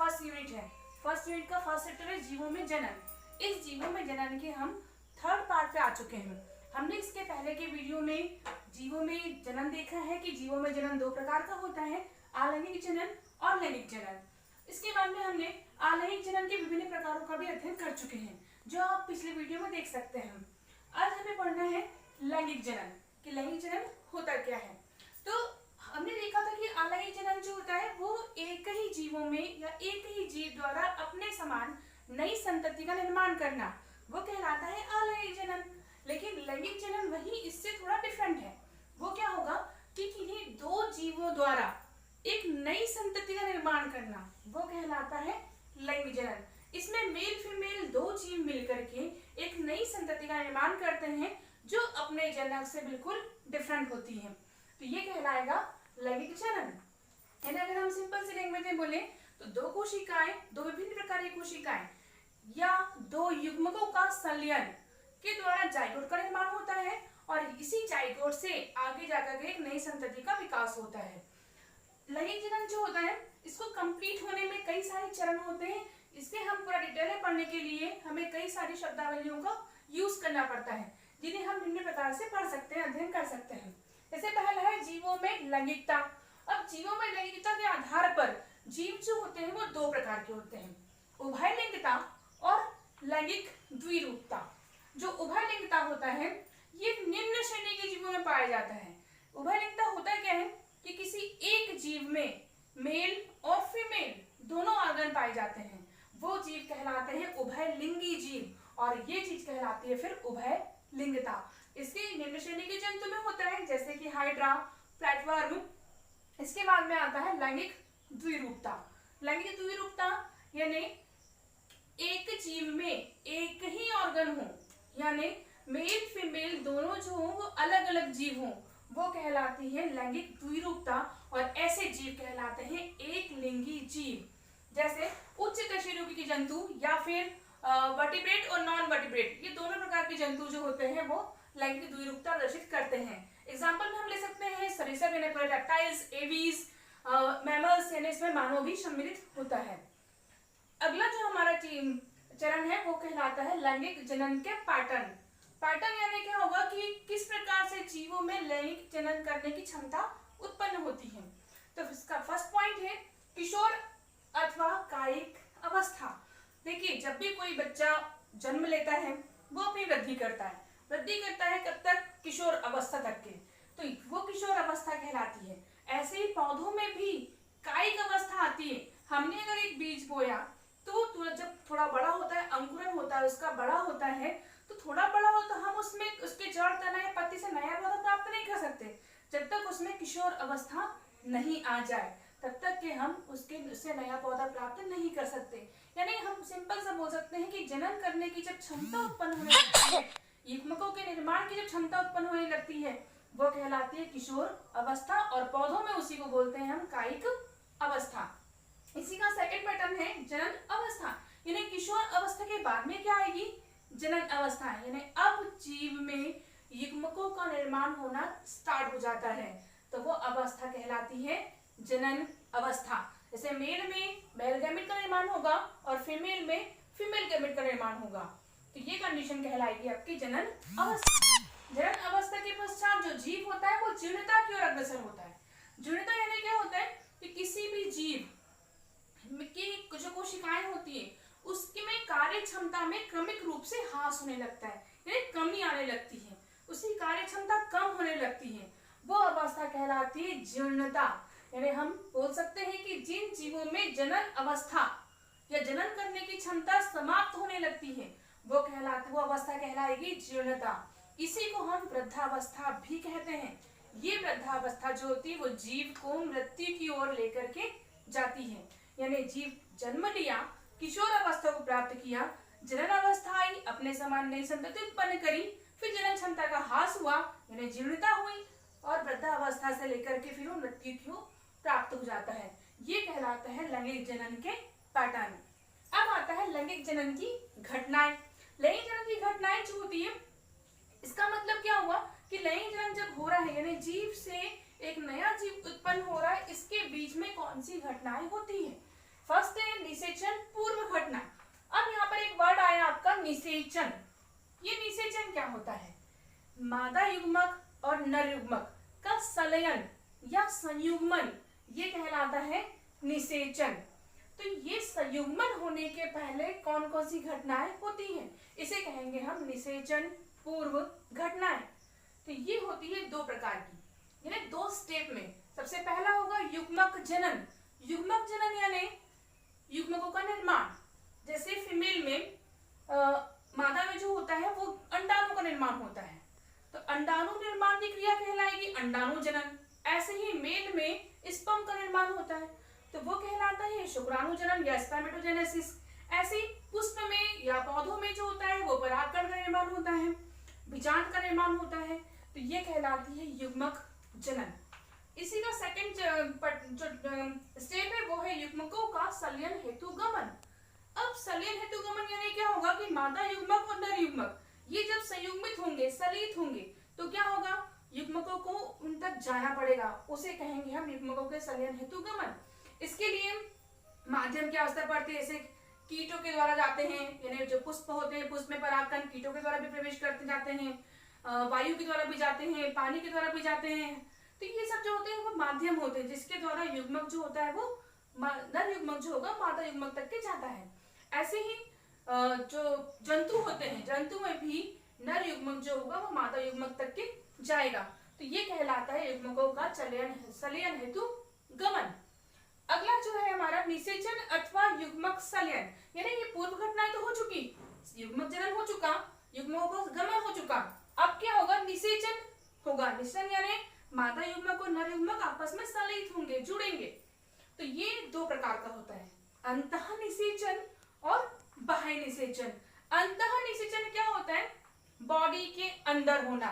First unit है। First unit का first chapter है जीवों में जनन। इस जीवों में जनन के हम थर्ड पार्ट पे आ चुके हैं। हमने इसके पहले के वीडियो में जीवों में जनन देखा है कि जीवों में जनन दो प्रकार का होता है, अलैंगिक जनन और लैंगिक जनन। इसके बाद में हमने अलैंगिक जनन के विभिन्न प्रकारों का भी अध्ययन कर चुके हैं, जो आप पिछले वीडियो में देख सकते हैं। आज हमें पढ़ना है लैंगिक जनन कि लैंगिक जनन होता क्या है। तो हमने देखा था कि अलैंगिक जनन जो होता है वो एक ही जीवों में या एक ही जीव द्वारा अपने समान नई संतति का निर्माण करना, वो कहलाता है अलैंगिक जनन। लेकिन लैंगिक जनन वही इससे थोड़ा डिफरेंट है। वो क्या होगा कि किन्हीं दो जीवों द्वारा एक नई संतति का निर्माण करना, वो कहलाता है लैंगिक जनन। इसमें मेल फीमेल दो जीव मिलकर के एक नई संतति का निर्माण करते हैं जो अपने जनक से बिल्कुल डिफरेंट होती है, तो ये कहलाएगा लैंगिक जनन। यानी अगर हम सिंपल सी लैंग्वेज में बोले तो दो कोशिकाएं, दो विभिन्न प्रकार की कोशिकाएं या दो युग्मकों का संलयन के द्वारा जाइगोट का निर्माण होता है और इसी जाइगोट से आगे जाकर एक नई संतति का विकास होता है। लैंगिक जनन जो होता है इसको कंप्लीट होने में कई सारे चरण होते हैं। इसके हम पूरा डिटेल में पढ़ने के लिए हमें कई सारी शब्दावलियों का यूज करना पड़ता है, जिन्हें हम निम्न प्रकार से पढ़ सकते हैं, अध्ययन कर सकते हैं। जैसे पहला है जीवों में लैंगिकता। अब जीवों में लैंगिकता के आधार पर जीव जो होते हैं वो दो प्रकार के होते हैं, उभयलिंगता और लैंगिक द्विरूपता। जो उभयलिंगता होता है ये निम्न श्रेणी के जीवों में पाया जाता है। उभयलिंगता होता क्या है कि किसी एक जीव में मेल और फीमेल दोनों ऑर्गन पाए जाते हैं, वो जीव कहलाते हैं उभयलिंगी जीव और ये चीज कहलाती है फिर उभयलिंगता। इसके निम्न श्रेणी के जंतु में होता है जैसे कि हाइड्रा, फ्लैटवर्म। इसके बाद में आता है लैंगिक द्विरूपता। लैंगिक द्विरूपता यानी एक जीव में एक ही ऑर्गन हो, यानी मेल फीमेल दोनों जो हो वो अलग अलग जीव हो, वो कहलाती है लैंगिक द्विरूपता। और ऐसे जीव कहलाते हैं एक लिंगी जीव, जैसे उच्च कशेरुकी के जंतु या फिर वर्टिब्रेट और नॉन वर्टिब्रेट, ये दोनों प्रकार के जंतु जो होते हैं वो लैंगिक द्विरूपता प्रदर्शित करते हैं। एग्जाम्पल में हम ले सकते हैं सरीसृप यानी रेप्टाइल्स, एवीज, मैमल्स यानी इसमें मानव भी सम्मिलित होता है। अगला जो हमारा चरण है वो कहलाता है लैंगिक जनन के पैटर्न। पैटर्न यानी क्या होगा कि किस प्रकार से जीवों में लैंगिक जनन करने की क्षमता उत्पन्न होती है। तो इसका फर्स्ट पॉइंट है किशोर अथवा कायिक अवस्था। देखिए जब भी कोई बच्चा जन्म लेता है वो अपनी वृद्धि करता है। वृद्धि करता है कब तक? किशोर अवस्था तक के, तो वो किशोर अवस्था कहलाती है। ऐसे ही पौधों में भी कायिक अवस्था आती है। हमने अगर एक बीज बोया तो जब थोड़ा बड़ा होता है, अंकुरन होता है, उसका बड़ा होता है, तो थोड़ा बड़ा हो तो हम उसमें उसके जड़, तना या पत्ती से नया पौधा प्राप्त नहीं कर सकते जब तक उसमें किशोर अवस्था नहीं आ जाए, तब तक कि हम उससे नया पौधा प्राप्त नहीं कर सकते। यानी हम सिंपल सा बोल सकते हैं कि जनन करने की जब क्षमता उत्पन्न होने लगती है, युग्मकों के निर्माण की जब क्षमता उत्पन्न होने लगती है, वो कहलाती है किशोर अवस्था और पौधों में उसी को बोलते हैं हम कायिक अवस्था। इसी का सेकंड पैटर्न है जनन अवस्था। यानी किशोर अवस्था के बाद में क्या आएगी? जनन अवस्था। यानी अब जीव में युग्मकों का निर्माण होना स्टार्ट हो जाता है, तो वो अवस्था कहलाती है जनन अवस्था। जैसे मेल में मेल गैमेट का निर्माण होगा और फीमेल में फीमेल गैमेट का निर्माण होगा, तो ये कंडीशन कहलाएगी आपकी जनन अवस्था। जनन अवस्था के पश्चात जो जीव होता है वो जीर्णता की ओर अग्रसर होता है। जीर्णता यानी क्या होता है कि किसी भी जीव की जो कोशिकाएं होती है उसकी में कार्य क्षमता में क्रमिक रूप से ह्रास होने लगता है, यानी कमी आने लगती है, उसकी कार्य क्षमता कम होने लगती है, वो अवस्था कहलाती है जीर्णता। यानी हम बोल सकते हैं कि जिन जीवों में जनन अवस्था या जनन करने की क्षमता समाप्त होने लगती है वो अवस्था कहलाएगी जीर्णता। इसी को हम वृद्धावस्था भी कहते हैं। ये वृद्धावस्था जो होती है वो जीव को मृत्यु की ओर लेकर के जाती है। यानी जीव जन्म लिया, किशोर अवस्था को प्राप्त किया, जनन अवस्था आई, अपने समान नई संतति उत्पन्न करी, फिर जनन क्षमता का ह्रास हुआ यानी जीर्णता हुई और वृद्धावस्था से लेकर के फिर वो मृत्यु की ओर प्राप्त हो जाता है। ये कहलाता है लैंगिक जनन के पैटर्न। अब आता है लैंगिक जनन की घटनाएं। लैंगिक जनन की घटनाएं जो होती है, इसका मतलब क्या हुआ कि लैंगिक जनन जब हो रहा है यानी जीव से एक नया जीव उत्पन्न हो रहा है, इसके बीच में कौन सी घटनाएं होती है। फर्स्ट है निषेचन पूर्व घटना। अब यहाँ पर एक वर्ड आया आपका निषेचन। ये निषेचन क्या होता है? मादा युग्मक और नर युग्मक का संलयन या संयुग्मन, ये कहलाता है निषेचन। तो ये संयुग्मन होने के पहले कौन कौन सी घटनाएं होती हैं, इसे कहेंगे हम निषेचन पूर्व घटनाएं। तो ये होती है दो प्रकार की, यानी दो स्टेप में। सबसे पहला होगा युग्मक जनन। युग्मक जनन यानी युग्मकों का निर्माण। जैसे फीमेल में मादा में जो होता है वो अंडाणु का निर्माण होता है, तो अंडाणु निर्माण की क्रिया कहलाएगी अंडाणु जनन। ऐसे ही मेल में स्पर्म का निर्माण होता है, तो वो कहलाता है शुक्राणु जनन या स्पर्मेटोजेनेसिस। ऐसे पुष्प में या पौधों में जो होता है वो परागकण का निर्माण होता है, बीजांड का निर्माण होता है, तो ये कहलाती है युग्मक जनन। इसी का सेकंड जो स्टेप है वो है युग्मकों का संलयन हेतु गमन। अब संलयन हेतु गमन यानी क्या होगा कि मादा युग्मक और नर युग्मक ये जब संयुग्मित होंगे, सलित होंगे, तो क्या होगा, युग्मकों को उन तक जाना पड़ेगा, उसे कहेंगे हम युग्मकों के संलयन हेतु गमन। इसके लिए माध्यम की आवश्यकता पड़ती है, जैसे कीटों के द्वारा जाते हैं, यानी जो पुष्प होते हैं पुष्प में परागकण कीटों के द्वारा भी प्रवेश करते जाते हैं, वायु के द्वारा भी जाते हैं, पानी के द्वारा भी जाते हैं। तो ये सब जो होते हैं वो माध्यम होते हैं जिसके द्वारा युग्मक जो होता है वो नर युग्मक जो होगा मादा युग्मक तक के जाता है। ऐसे ही जो जंतु होते हैं, जंतु में भी नर युग्मक जो होगा वो मादा युग्मक तक के जाएगा। तो ये कहलाता है युग्मकों का संलयन हेतु गमन। अगला जो है हमारा निषेचन अथवा युग्मक संलयन, यानी ये पूर्व घटनाएं तो हो चुकी, युग्मक जनन हो चुका, युग्मकों का गमन हो चुका। अब क्या होगा, निषेचन होगा। निषेचन यानी मादा युग्मक और नर युग्मक आपस में संलयित होंगे, जुड़ेंगे। तो ये दो प्रकार का होता है, अंतः निषेचन और बाह्य निषेचन। अंतः निषेचन क्या होता है, बॉडी के अंदर होना,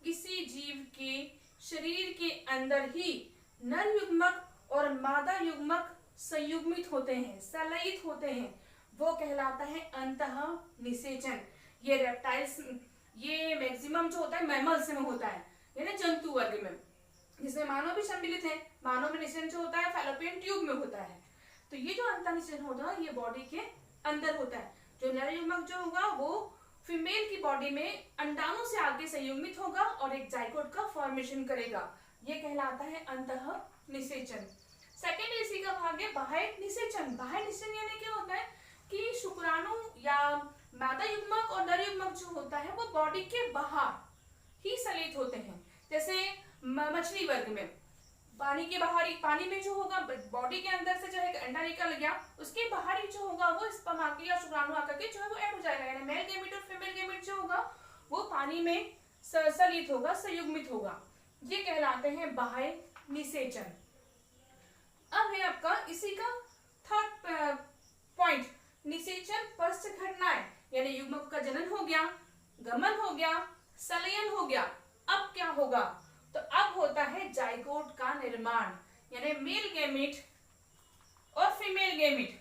किसी जीव के शरीर के अंदर ही नर युग्मक और मादा युग्मक संयुग्मित होते हैं, संलयित होते हैं, वो कहलाता है अंतः निषेचन। ये रेप्टाइल्स, ये मैक्सिमम जो होता है मैमल्स में होता है, यानी जंतु वर्ग में, जिसमें मानव भी सम्मिलित है। मानव में निषेचन जो होता है फैलोपियन ट्यूब में होता है। तो ये जो अंतः निषेचन होता है ये बॉडी के अंदर होता है। जो नर युग्मक जो होगा वो फीमेल की बॉडी में अंडाणु से आगे संयुग्मित होगा और एक जाइगोट का फॉर्मेशन करेगा, ये कहलाता है अंतः निषेचन। सेकेंड इसी का भाग है बाह्य निषेचन। बाह्य निषेचन यानी क्या होता है कि शुक्राणु या मादा युग्मक और नर युग्मक जो होता है वो बॉडी के बाहर ही संलयित होते हैं। जैसे मछली वर्ग में पानी के बाहर, पानी में जो होगा बॉडी के अंदर से जो है अंडा निकल गया, उसके बाहर ही जो होगा वो स्पर्म आके या शुक्राणु आकर के जो है वो ऐड हो जाएगा, यानी मेल गैमेट और फीमेल गैमेट जो होगा वो पानी में संलयित होगा, संयुग्मित होगा, ये कहलाते हैं बाह्य निषेचन। अब है आपका इसी का थर्ड पॉइंट, निषेचन पश्च घटनाएं, यानी युग्मक का जनन हो गया, गमन हो गया, संलयन हो गया। अब क्या होगा, तो अब होता है जाइगोट का निर्माण, यानी मेल गैमेट और फीमेल गैमेट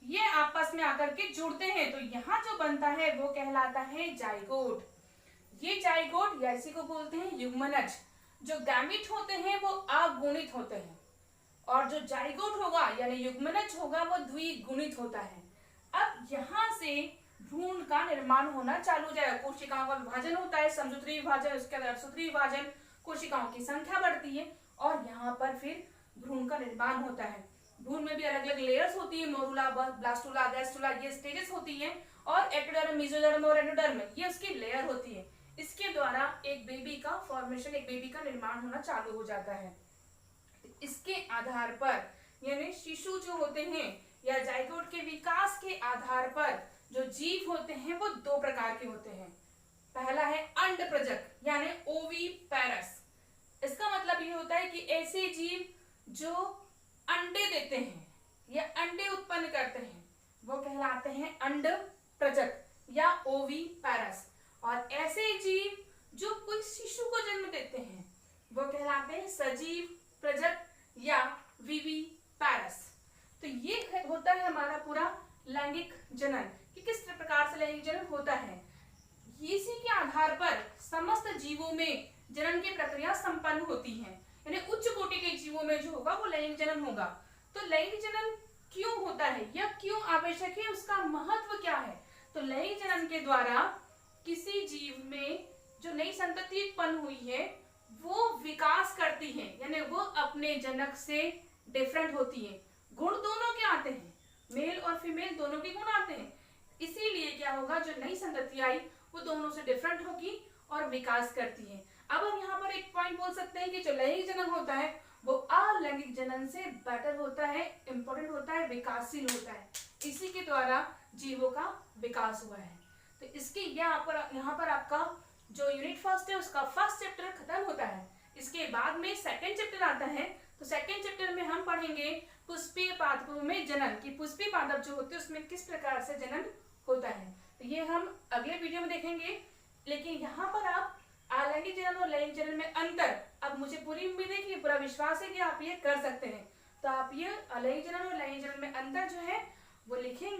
ये आपस में आकर के जुड़ते हैं, तो यहाँ जो बनता है वो कहलाता है जाइगोट। ये जाइगोट या इसी को बोलते हैं युग्मनज। जो गैमेट होते हैं वो अगुणित होते हैं और जो जाइगोट होगा यानी युग्मनज होगा वो द्विगुणित होता है। अब यहाँ से भ्रूण का निर्माण होना चालू हो जाएगा। कोशिकाओं का विभाजन होता है, समसूत्री विभाजन, उसके बाद अर्धसूत्री विभाजन, कोशिकाओं की संख्या बढ़ती है और यहाँ पर फिर भ्रूण का निर्माण होता है। भ्रूण में भी अलग अलग लेयर्स होती है, मोरुला, ब्लास्टुला, गैस्टुला, ये स्टेजेस होती हैं और एक्टोडर्म, मेसोडर्म और एंडोडर्म ये उसकी लेयर होती है। इसके द्वारा एक बेबी का फॉर्मेशन, एक बेबी का निर्माण होना चालू हो जाता है। इसके आधार पर यानी शिशु जो होते हैं या जाइगोट के विकास के आधार पर जो जीव होते हैं वो दो प्रकार के होते हैं। पहला है अंडप्रजक यानी ओवीपैरस। इसका मतलब ये होता है कि ऐसे जीव जो अंडे देते हैं या अंडे उत्पन्न करते हैं वो कहलाते हैं अंडप्रजक या ओवीपैरस, और ऐसे जीव जो कोई शिशु को जन्म देते हैं वो कहलाते हैं सजीव प्रजक या विविपैरस। तो ये होता है हमारा पूरा लैंगिक जनन कि किस प्रकार से लैंगिक जनन होता है। इसी के आधार पर समस्त जीवों में जनन की प्रक्रिया संपन्न होती है, यानी उच्च कोटि के जीवों में जो होगा वो लैंगिक जनन होगा। तो लैंगिक जनन क्यों होता है या क्यों आवश्यक है, उसका महत्व क्या है। तो लैंगिक जनन के द्वारा किसी जीव में जो नई संतति उत्पन्न हुई है वो विकास करती है, यानी वो अपने जनक से डिफरेंट होती है। गुण दोनों के आते हैं, मेल और फीमेल दोनों के गुण आते हैं, इसीलिए क्या होगा, जो नई संतति आई वो दोनों से डिफरेंट होगी और विकास करती है। अब हम यहाँ पर एक पॉइंट बोल सकते हैं कि जो लैंगिक जनन होता है वो अलैंगिक जनन से बेटर होता है, इंपॉर्टेंट होता है, विकासशील होता है। इसी के द्वारा जीवों का विकास हुआ है। तो इसके यहाँ पर आपका जो यूनिट फर्स्ट है उसका फर्स्ट चैप्टर खत्म होता है। इसके बाद में सेकंड चैप्टर आता है। तो सेकंड चैप्टर में हम पढ़ेंगे पुष्पीय पादपों में जनन, की पुष्पीय पादप जो होते हैं उसमें किस प्रकार से जनन होता है। तो ये हम अगले वीडियो में देखेंगे। लेकिन यहाँ पर आप अलैंगिक जनन और लैंगिक जनन में अंतर, अब मुझे पूरी उम्मीद है कि पूरा विश्वास है कि आप ये कर सकते हैं। तो आप ये अलैंगिक जनन और लैंगिक जनन में अंतर जो है वो लिखें